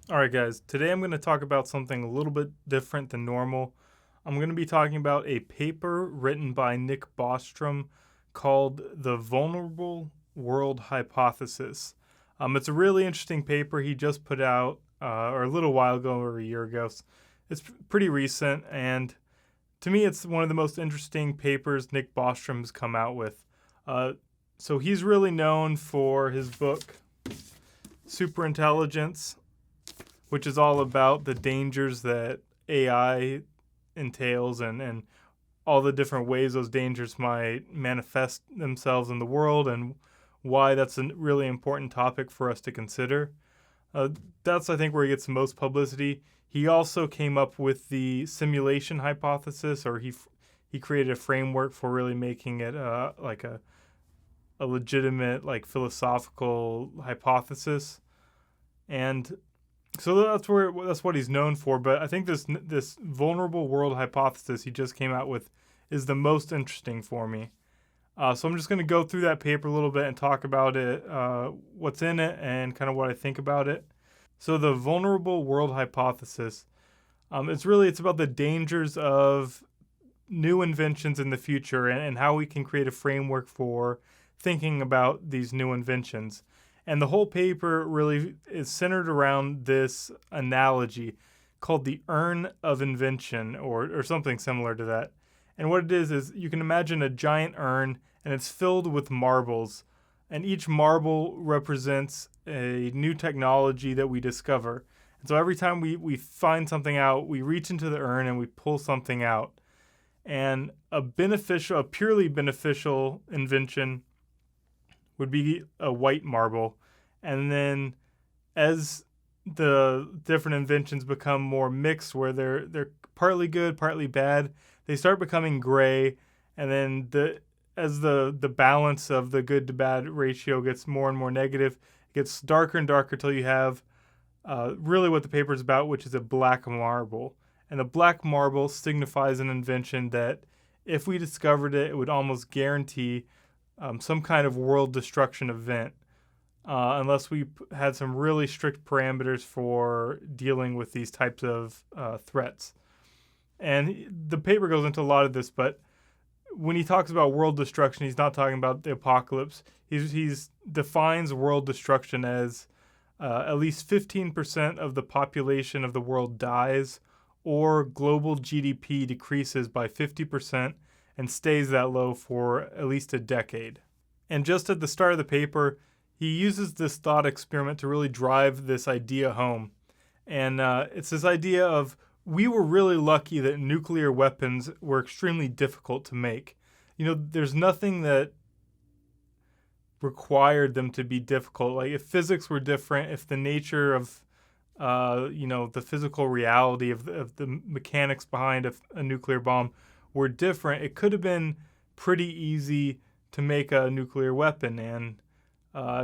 All right, guys, today I'm going to talk about something a little bit different than normal. I'm going to be talking about a paper written by Nick Bostrom called The Vulnerable World Hypothesis. It's a really interesting paper he just put out, or a little while ago, or a year ago. It's pretty recent, and to me, it's one of the most interesting papers Nick Bostrom has come out with. Uh, so he's really known for his book, Superintelligence, which is all about the dangers that AI entails and all the different ways those dangers might manifest themselves in the world and why that's a really important topic for us to consider. Uh, that's, I think, where he gets the most publicity. He also came up with the simulation hypothesis, or he created a framework for really making it like a legitimate, like, philosophical hypothesis. And so that's what he's known for. But I think this vulnerable world hypothesis he just came out with is the most interesting for me. So I'm just going to go through that paper a little bit and talk about it, what's in it, and kind of what I think about it. So the vulnerable world hypothesis, it's about the dangers of new inventions in the future and how we can create a framework for thinking about these new inventions. And the whole paper really is centered around this analogy called the Urn of Invention, or something similar to that. And what it is you can imagine a giant urn and it's filled with marbles. And each marble represents a new technology that we discover. And so every time we find something out, we reach into the urn and we pull something out. And a purely beneficial invention would be a white marble. And then as the different inventions become more mixed, where they're partly good, partly bad, they start becoming gray. And then as the balance of the good to bad ratio gets more and more negative, it gets darker and darker till you have really what the paper is about, which is a black marble. And the black marble signifies an invention that, if we discovered it, it would almost guarantee some kind of world destruction event, unless we had some really strict parameters for dealing with these types of threats. And the paper goes into a lot of this, but when he talks about world destruction, he's not talking about the apocalypse. He's defines world destruction as at least 15% of the population of the world dies, or global GDP decreases by 50% and stays that low for at least a decade. And just at the start of the paper, he uses this thought experiment to really drive this idea home. And it's this idea of, we were really lucky that nuclear weapons were extremely difficult to make. There's nothing that required them to be difficult. Like, if physics were different, if the nature of the physical reality of the mechanics behind a nuclear bomb were different, it could have been pretty easy to make a nuclear weapon. And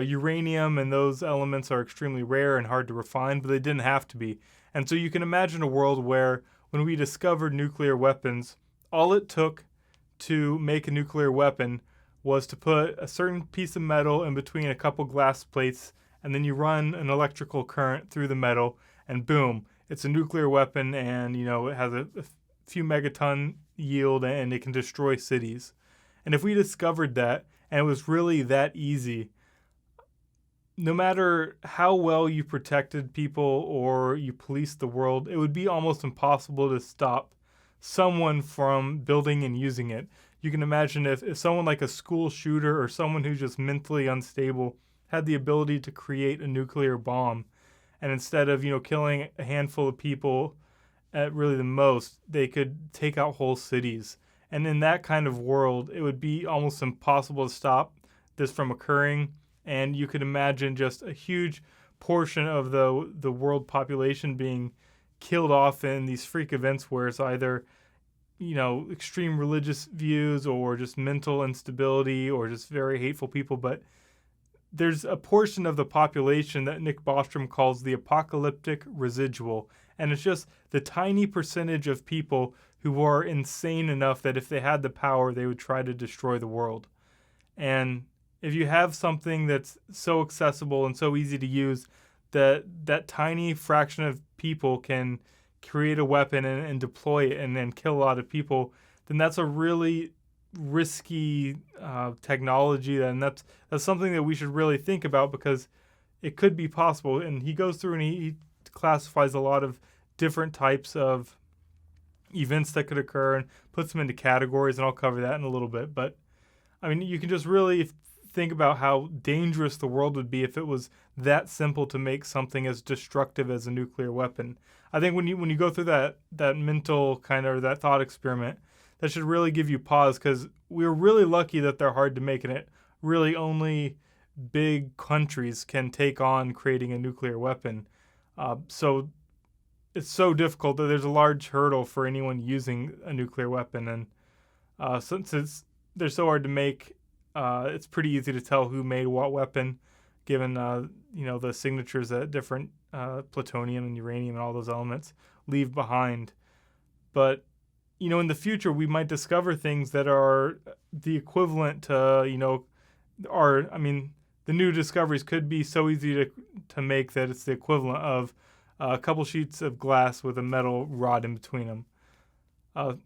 uranium and those elements are extremely rare and hard to refine, but they didn't have to be. And so you can imagine a world where, when we discovered nuclear weapons, all it took to make a nuclear weapon was to put a certain piece of metal in between a couple glass plates, and then you run an electrical current through the metal, and boom, it's a nuclear weapon. And it has a few megaton yield, and it can destroy cities. And if we discovered that, and it was really that easy, no matter how well you protected people or you policed the world, it would be almost impossible to stop someone from building and using it. You can imagine if someone like a school shooter or someone who's just mentally unstable had the ability to create a nuclear bomb, and instead of killing a handful of people at really the most, they could take out whole cities. And in that kind of world, it would be almost impossible to stop this from occurring. And you could imagine just a huge portion of the world population being killed off in these freak events, where it's either extreme religious views or just mental instability or just very hateful people. But there's a portion of the population that Nick Bostrom calls the Apocalyptic Residual. And it's just the tiny percentage of people who are insane enough that if they had the power, they would try to destroy the world. And if you have something that's so accessible and so easy to use, that tiny fraction of people can create a weapon and deploy it and then kill a lot of people, then that's a really risky technology, and that's something that we should really think about because it could be possible. And he goes through and he classifies a lot of different types of events that could occur and puts them into categories, and I'll cover that in a little bit. But I mean, you can just really think about how dangerous the world would be if it was that simple to make something as destructive as a nuclear weapon. I think when you go through that mental kind of that thought experiment, that should really give you pause, because we're really lucky that they're hard to make, and it really only big countries can take on creating a nuclear weapon. So it's so difficult that there's a large hurdle for anyone using a nuclear weapon, and since they're so hard to make, it's pretty easy to tell who made what weapon, given the signatures that different plutonium and uranium and all those elements leave behind. But in the future, we might discover things that are the equivalent to the new discoveries could be so easy to make that it's the equivalent of a couple sheets of glass with a metal rod in between them.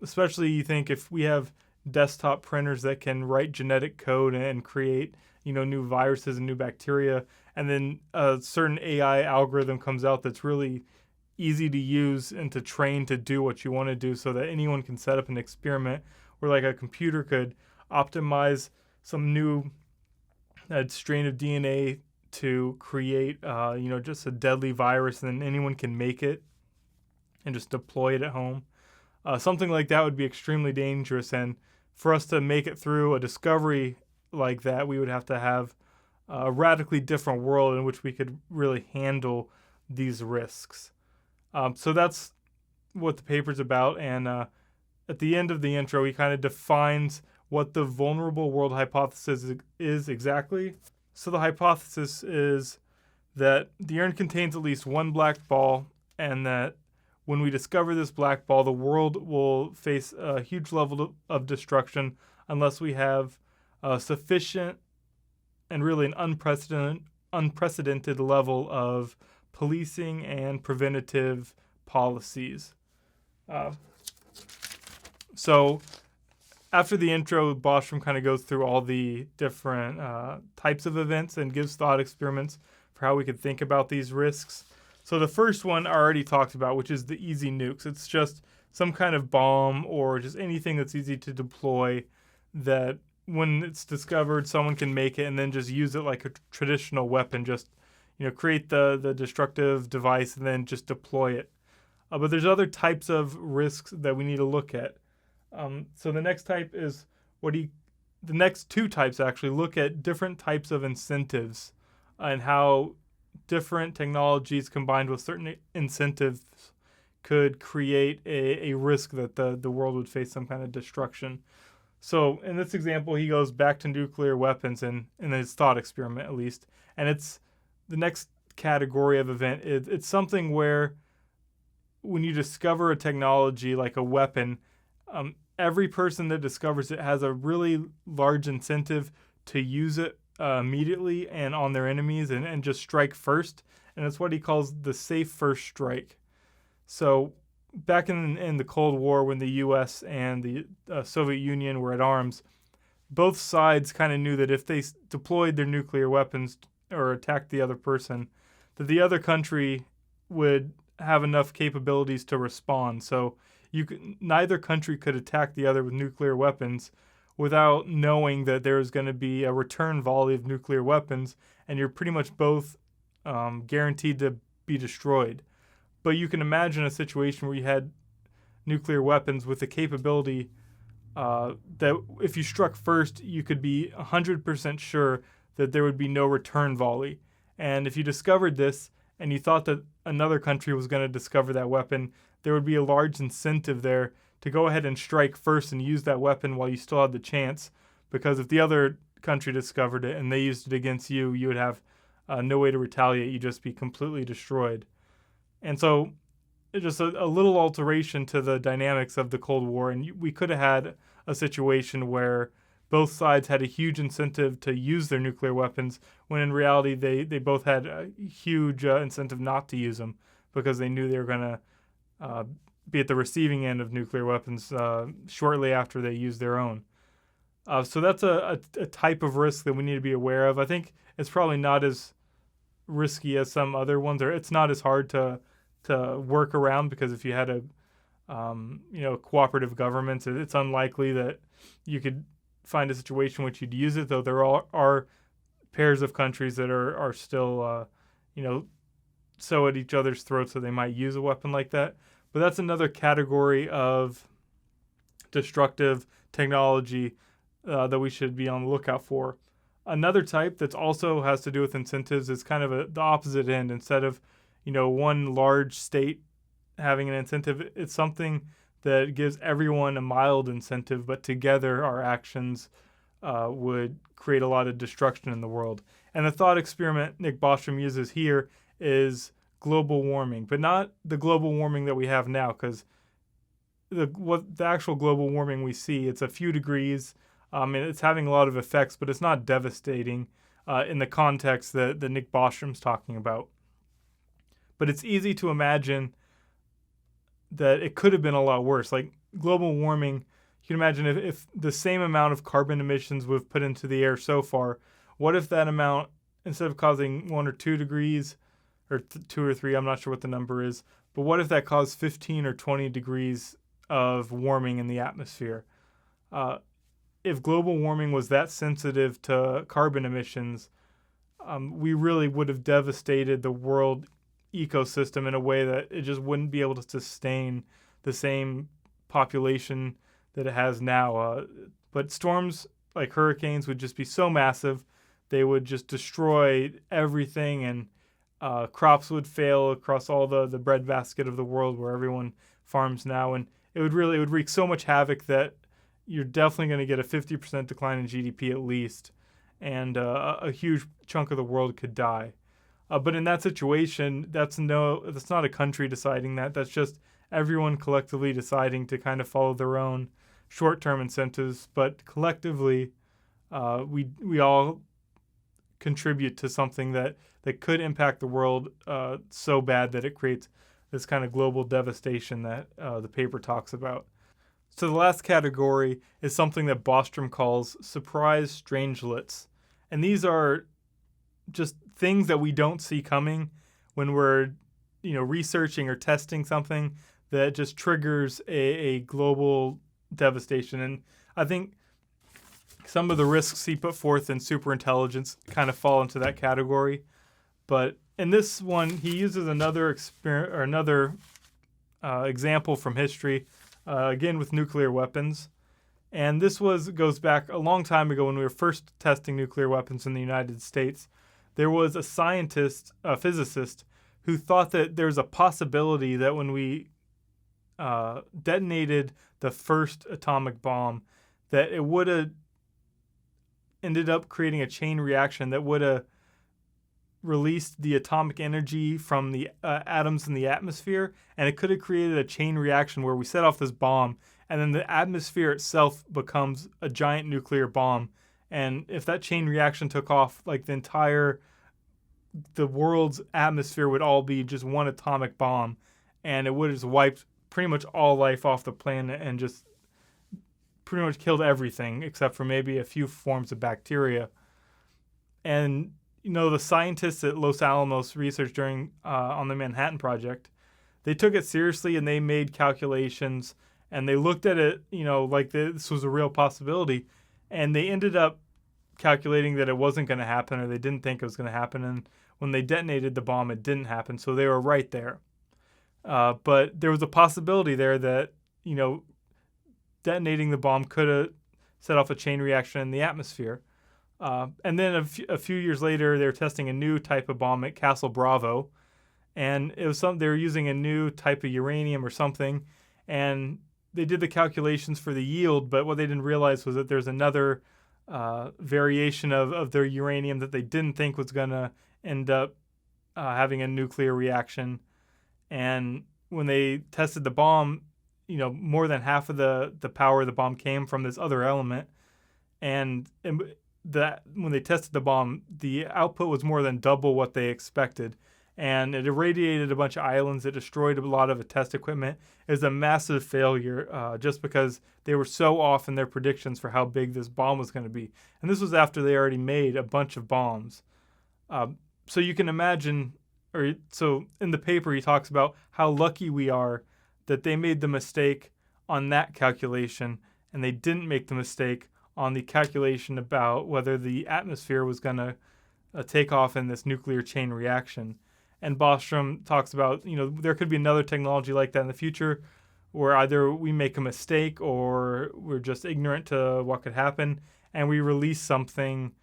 Especially, you think, if we have desktop printers that can write genetic code and create new viruses and new bacteria, and then a certain AI algorithm comes out that's really easy to use and to train to do what you want to do, so that anyone can set up an experiment where, like, a computer could optimize some new strain of DNA to create just a deadly virus, and then anyone can make it and just deploy it at home. Something like that would be extremely dangerous, and for us to make it through a discovery like that, we would have to have a radically different world in which we could really handle these risks. So that's what the paper's about, and at the end of the intro, he kind of defines what the vulnerable world hypothesis is exactly. So the hypothesis is that the urn contains at least one black ball, and that when we discover this black ball, the world will face a huge level of destruction unless we have sufficient and really an unprecedented level of policing and preventative policies. So after the intro, Bostrom kind of goes through all the different types of events and gives thought experiments for how we could think about these risks. So the first one I already talked about, which is the easy nukes. It's just some kind of bomb or just anything that's easy to deploy, that when it's discovered, someone can make it and then just use it like a traditional weapon. Just create the destructive device and then just deploy it. But there's other types of risks that we need to look at. So the next type is the next two types actually look at different types of incentives and how different technologies combined with certain incentives could create a risk that the world would face some kind of destruction. So in this example, he goes back to nuclear weapons in his thought experiment, at least. And it's the next category of event. It's something where when you discover a technology like a weapon, every person that discovers it has a really large incentive to use it immediately and on their enemies and just strike first. And it's what he calls the safe first strike. So back in the Cold War, when the U.S. and the Soviet Union were at arms, both sides kind of knew that if they deployed their nuclear weapons or attacked the other person, that the other country would have enough capabilities to respond. So neither country could attack the other with nuclear weapons without knowing that there was going to be a return volley of nuclear weapons, and you're pretty much both guaranteed to be destroyed. But you can imagine a situation where you had nuclear weapons with the capability that if you struck first, you could be 100% sure that there would be no return volley. And if you discovered this and you thought that another country was going to discover that weapon, there would be a large incentive there to go ahead and strike first and use that weapon while you still had the chance. Because if the other country discovered it and they used it against you, you would have no way to retaliate. You'd just be completely destroyed. And so it's just a little alteration to the dynamics of the Cold War. And we could have had a situation where both sides had a huge incentive to use their nuclear weapons, when in reality they both had a huge incentive not to use them, because they knew they were going to be at the receiving end of nuclear weapons shortly after they used their own. So that's a type of risk that we need to be aware of. I think it's probably not as risky as some other ones, or it's not as hard to work around, because if you had a cooperative government, it's unlikely that you could find a situation in which you'd use it, though there are pairs of countries that are still so at each other's throats that they might use a weapon like that. But that's another category of destructive technology that we should be on the lookout for. Another type that also has to do with incentives is kind of the opposite end. Instead of one large state having an incentive, it's something that gives everyone a mild incentive, but together our actions would create a lot of destruction in the world. And the thought experiment Nick Bostrom uses here is global warming, but not the global warming that we have now, because the actual global warming we see, it's a few degrees, and it's having a lot of effects, but it's not devastating in the context that Nick Bostrom's talking about. But it's easy to imagine that it could have been a lot worse. Like global warming, you can imagine if the same amount of carbon emissions we've put into the air so far, what if that amount, instead of causing 1 or 2 degrees, or 2 or 3, I'm not sure what the number is, but what if that caused 15 or 20 degrees of warming in the atmosphere? If global warming was that sensitive to carbon emissions, we really would have devastated the world ecosystem in a way that it just wouldn't be able to sustain the same population that it has now. But storms like hurricanes would just be so massive, they would just destroy everything, and crops would fail across all the breadbasket of the world where everyone farms now, and it would wreak so much havoc that you're definitely going to get a 50% decline in GDP at least, and a huge chunk of the world could die. But in that situation, that's not a country deciding that. That's just everyone collectively deciding to kind of follow their own short-term incentives. But collectively, we all contribute to something that could impact the world so bad that it creates this kind of global devastation that the paper talks about. So the last category is something that Bostrom calls surprise strangelets. And these are just things that we don't see coming when we're researching or testing something that just triggers a global devastation. And I think some of the risks he put forth in superintelligence kind of fall into that category. But in this one, he uses another example from history, again with nuclear weapons. And this goes back a long time ago when we were first testing nuclear weapons in the United States. There was a physicist, who thought that there was a possibility that when we detonated the first atomic bomb, that it would have ended up creating a chain reaction that would have released the atomic energy from the atoms in the atmosphere, and it could have created a chain reaction where we set off this bomb, and then the atmosphere itself becomes a giant nuclear bomb. And if that chain reaction took off, like the world's atmosphere would all be just one atomic bomb, and it would have just wiped pretty much all life off the planet and just pretty much killed everything except for maybe a few forms of bacteria. And the scientists at Los Alamos research during on the Manhattan Project, they took it seriously and they made calculations and they looked at it, like this was a real possibility, and they ended up calculating that it wasn't going to happen, or they didn't think it was going to happen. And when they detonated the bomb, it didn't happen. So they were right there. But there was a possibility there that, detonating the bomb could have set off a chain reaction in the atmosphere. And then a few years later, they were testing a new type of bomb at Castle Bravo. And it was they were using a new type of uranium or something. And they did the calculations for the yield, but what they didn't realize was that there's another variation of their uranium that they didn't think was going to end up having a nuclear reaction. And when they tested the bomb, more than half of the power of the bomb came from this other element. and that when they tested the bomb, the output was more than double what they expected, and it irradiated a bunch of islands. It destroyed a lot of the test equipment. It was a massive failure, just because they were so off in their predictions for how big this bomb was going to be. And this was after they already made a bunch of bombs. So you can imagine, so in the paper he talks about how lucky we are that they made the mistake on that calculation, and they didn't make the mistake on the calculation about whether the atmosphere was going to take off in this nuclear chain reaction. And Bostrom talks about, there could be another technology like that in the future where either we make a mistake or we're just ignorant to what could happen, and we release something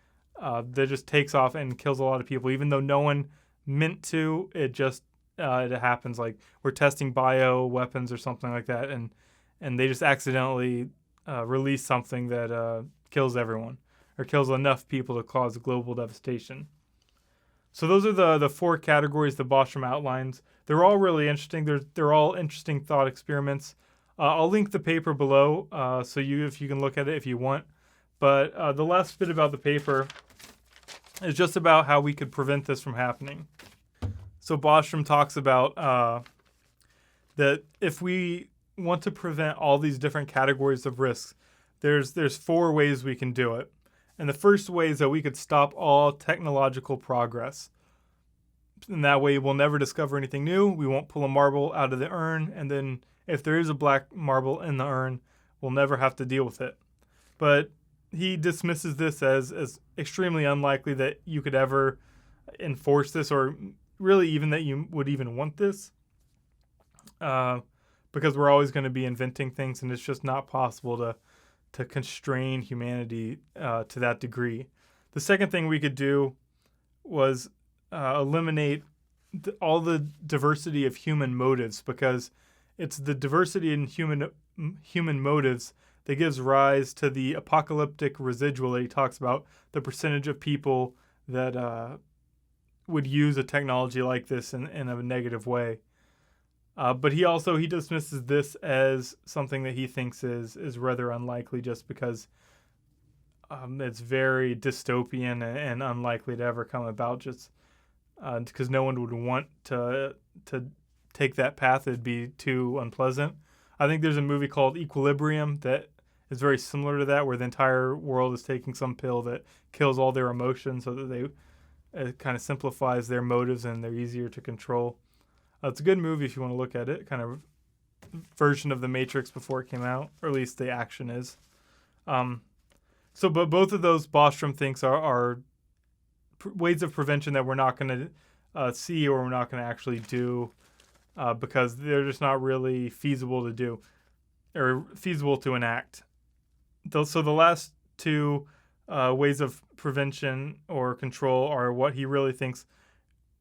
that just takes off and kills a lot of people, even though no one meant to. It just it happens. Like we're testing bio weapons or something like that, and they just accidentally release something that kills everyone or kills enough people to cause global devastation. So those are the four categories that Bostrom outlines. They're all really interesting. They're all interesting thought experiments. I'll link the paper below, so if you can look at it if you want. But the last bit about the paper is just about how we could prevent this from happening. So Bostrom talks about that if we want to prevent all these different categories of risks, there's four ways we can do it. And the first way is that we could stop all technological progress. And that way we'll never discover anything new. We won't pull a marble out of the urn. And then if there is a black marble in the urn, we'll never have to deal with it. But he dismisses this as extremely unlikely that you could ever enforce this, or really even that you would even want this. Because we're always going to be inventing things, and it's just not possible to constrain humanity to that degree. The second thing we could do was eliminate all the diversity of human motives, because it's the diversity in human motives that gives rise to the apocalyptic residual that he talks about, the percentage of people that would use a technology like this in a negative way. But he dismisses this as something that he thinks is rather unlikely, just because it's very dystopian and unlikely to ever come about, just because no one would want to take that path. It'd be too unpleasant. I think there's a movie called Equilibrium that is very similar to that, where the entire world is taking some pill that kills all their emotions so that it kind of simplifies their motives and they're easier to control. It's a good movie if you want to look at it. Kind of version of The Matrix before it came out, or at least the action is. But both of those Bostrom thinks are ways of prevention that we're not going to see, or we're not going to actually do, because they're just not really feasible to do or feasible to enact. So the last two ways of prevention or control are what he really thinks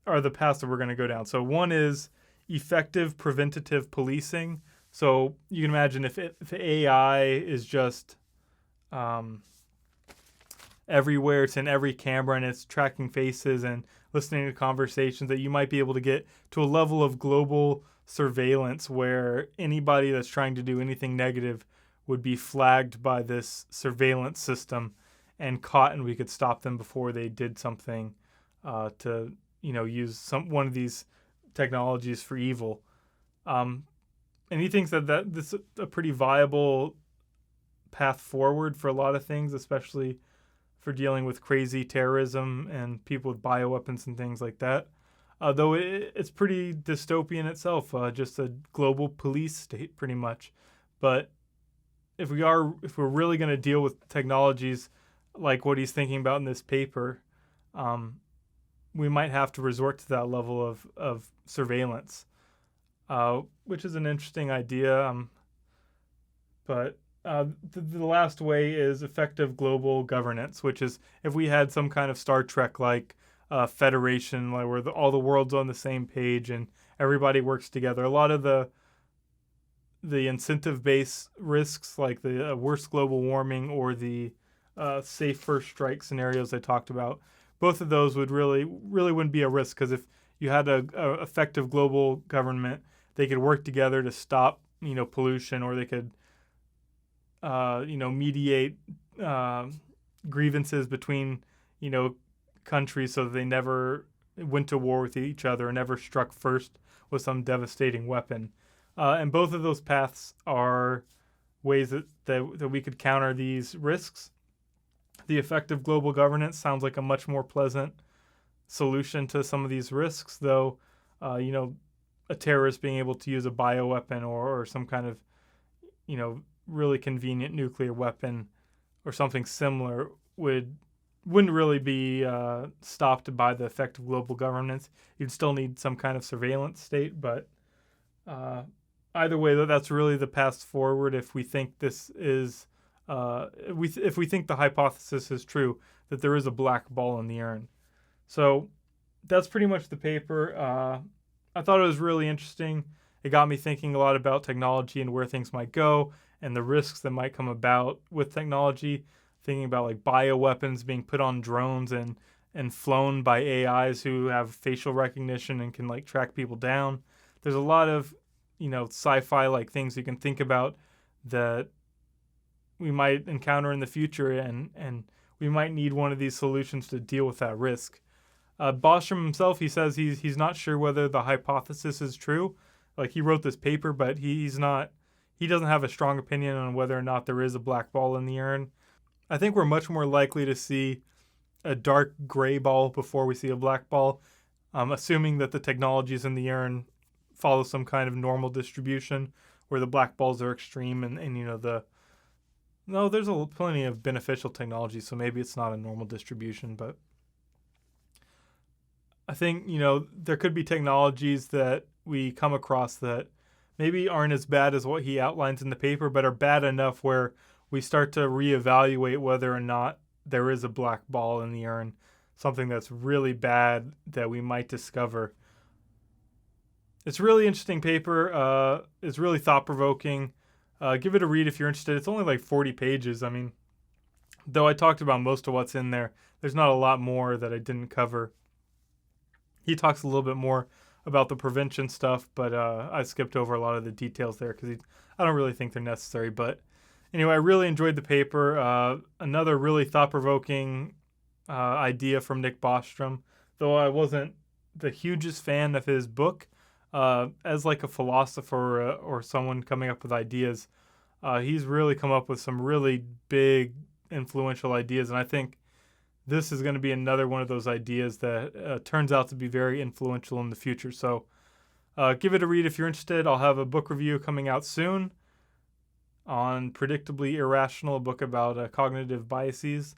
are the paths that we're going to go down. So one is effective preventative policing. So you can imagine if AI is just everywhere, it's in every camera and it's tracking faces and listening to conversations, that you might be able to get to a level of global surveillance where anybody that's trying to do anything negative would be flagged by this surveillance system and caught, and we could stop them before they did something to use one of these technologies for evil. And he thinks that this is a pretty viable path forward for a lot of things, especially for dealing with crazy terrorism and people with bioweapons and things like that. Though it's pretty dystopian itself, just a global police state pretty much. But if we're really going to deal with technologies like what he's thinking about in this paper, we might have to resort to that level of surveillance, which is an interesting idea. But the last way is effective global governance, which is if we had some kind of Star Trek-like federation, like where all the world's on the same page and everybody works together. A lot of the incentive-based risks, like the worst global warming or the safe first strike scenarios I talked about, both of those would really wouldn't be a risk, because if you had a effective global government, they could work together to stop pollution, or they could mediate grievances between, countries so that they never went to war with each other and never struck first with some devastating weapon. And both of those paths are ways that we could counter these risks. The effective global governance sounds like a much more pleasant solution to some of these risks, though, a terrorist being able to use a bioweapon or some kind of, really convenient nuclear weapon or something similar wouldn't really be stopped by the effective global governance. You'd still need some kind of surveillance state, but either way, that's really the path forward if we think this is if we think the hypothesis is true that there is a black ball in the urn. So that's pretty much the paper. I thought it was really interesting. It got me thinking a lot about technology and where things might go and the risks that might come about with technology. Thinking about like bioweapons being put on drones and flown by AIs who have facial recognition and can like track people down. There's a lot of, sci-fi like things you can think about that we might encounter in the future, and we might need one of these solutions to deal with that risk. Bostrom himself, he says he's not sure whether the hypothesis is true. Like, he wrote this paper, but he doesn't have a strong opinion on whether or not there is a black ball in the urn. I think we're much more likely to see a dark gray ball before we see a black ball, assuming that the technologies in the urn follow some kind of normal distribution where the black balls are extreme and there's plenty of beneficial technology, so maybe it's not a normal distribution, but I think, there could be technologies that we come across that maybe aren't as bad as what he outlines in the paper, but are bad enough where we start to reevaluate whether or not there is a black ball in the urn, something that's really bad that we might discover. It's a really interesting paper. It's really thought-provoking. Give it a read if you're interested. It's only like 40 pages. I mean, though I talked about most of what's in there, there's not a lot more that I didn't cover. He talks a little bit more about the prevention stuff, but I skipped over a lot of the details there because I don't really think they're necessary. But anyway, I really enjoyed the paper. Another really thought-provoking idea from Nick Bostrom, though I wasn't the hugest fan of his book. As like a philosopher or someone coming up with ideas, he's really come up with some really big, influential ideas, and I think this is going to be another one of those ideas that turns out to be very influential in the future. So give it a read if you're interested. I'll have a book review coming out soon on Predictably Irrational, a book about cognitive biases.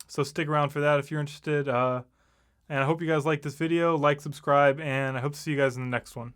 So stick around for that if you're interested. And I hope you guys like this video. Like, subscribe, and I hope to see you guys in the next one.